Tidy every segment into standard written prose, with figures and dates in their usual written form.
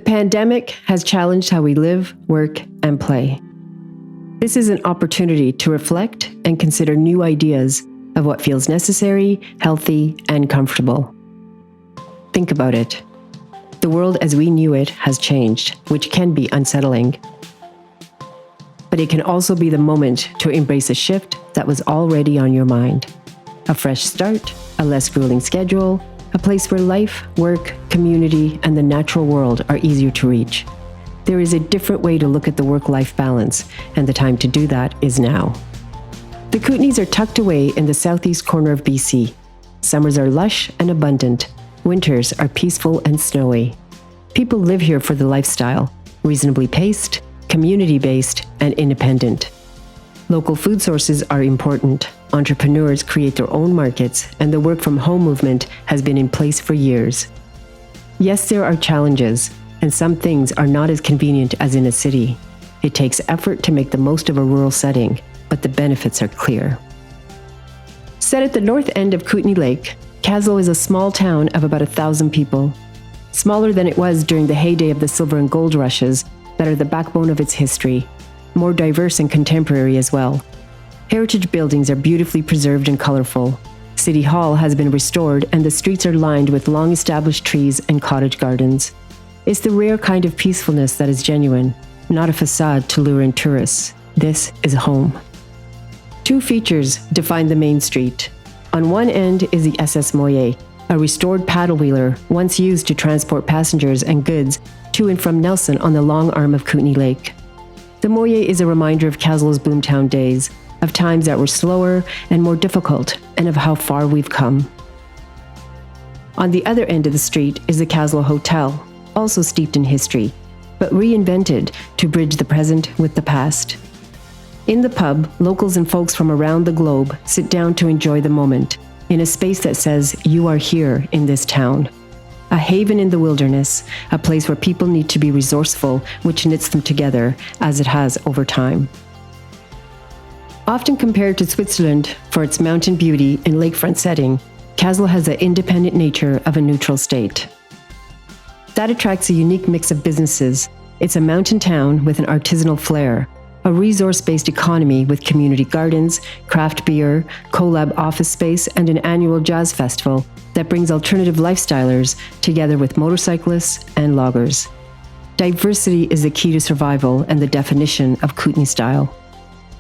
pandemic has challenged how we live, work, and play. This is an opportunity to reflect and consider new ideas of what feels necessary, healthy, and comfortable. Think about it. The world as we knew it has changed, which can be unsettling. But it can also be the moment to embrace a shift that was already on your mind. A fresh start, a less grueling schedule, a place where life, work, community, and the natural world are easier to reach. There is a different way to look at the work-life balance, and the time to do that is now. The Kootenays are tucked away in the southeast corner of BC. Summers are lush and abundant. Winters are peaceful and snowy. People live here for the lifestyle, reasonably paced, community-based, and independent. Local food sources are important. Entrepreneurs create their own markets, and the work-from-home movement has been in place for years. Yes, there are challenges, and some things are not as convenient as in a city. It takes effort to make the most of a rural setting, but the benefits are clear. Set at the north end of Kootenay Lake, Kaslo is a small town of about 1,000 people. Smaller than it was during the heyday of the silver and gold rushes that are the backbone of its history, more diverse and contemporary as well. Heritage buildings are beautifully preserved and colorful. City Hall has been restored and the streets are lined with long-established trees and cottage gardens. It's the rare kind of peacefulness that is genuine, not a facade to lure in tourists. This is home. Two features define the main street. On one end is the SS Moyer, a restored paddle wheeler once used to transport passengers and goods to and from Nelson on the long arm of Kootenay Lake. The Moyer is a reminder of Kaslo's boomtown days, of times that were slower and more difficult, and of how far we've come. On the other end of the street is the Kaslo Hotel, also steeped in history, but reinvented to bridge the present with the past. In the pub, locals and folks from around the globe sit down to enjoy the moment, in a space that says, "You are here in this town." A haven in the wilderness, a place where people need to be resourceful, which knits them together, as it has over time. Often compared to Switzerland for its mountain beauty and lakefront setting, Kaslo has the independent nature of a neutral state. That attracts a unique mix of businesses. It's a mountain town with an artisanal flair, a resource-based economy with community gardens, craft beer, collab office space, and an annual jazz festival that brings alternative lifestylers together with motorcyclists and loggers. Diversity is the key to survival and the definition of Kootenay style.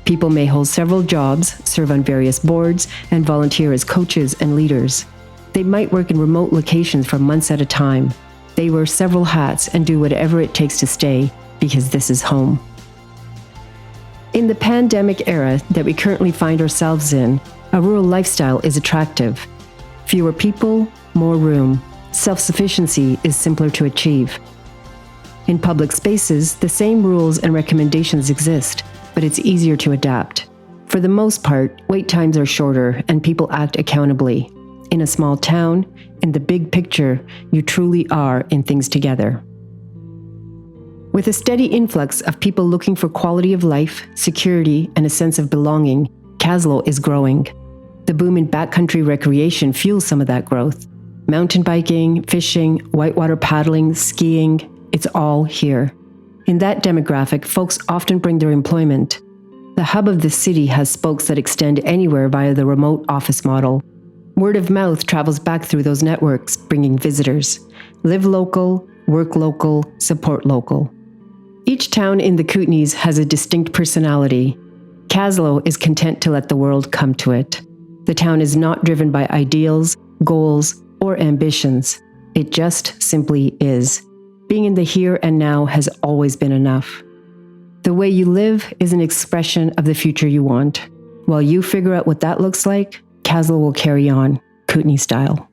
People may hold several jobs, serve on various boards, and volunteer as coaches and leaders. They might work in remote locations for months at a time. They wear several hats and do whatever it takes to stay, because this is home. In the pandemic era that we currently find ourselves in, a rural lifestyle is attractive. Fewer people, more room. Self-sufficiency is simpler to achieve. In public spaces, the same rules and recommendations exist, but it's easier to adapt. For the most part, wait times are shorter and people act accountably. In a small town, in the big picture, you truly are in things together. With a steady influx of people looking for quality of life, security, and a sense of belonging, Kaslo is growing. The boom in backcountry recreation fuels some of that growth. Mountain biking, fishing, whitewater paddling, skiing, it's all here. In that demographic, folks often bring their employment. The hub of the city has spokes that extend anywhere via the remote office model. Word of mouth travels back through those networks, bringing visitors. Live local, work local, support local. Each town in the Kootenays has a distinct personality. Kaslo is content to let the world come to it. The town is not driven by ideals, goals, or ambitions. It just simply is. Being in the here and now has always been enough. The way you live is an expression of the future you want. While you figure out what that looks like, Kaslo will carry on, Kootenay style.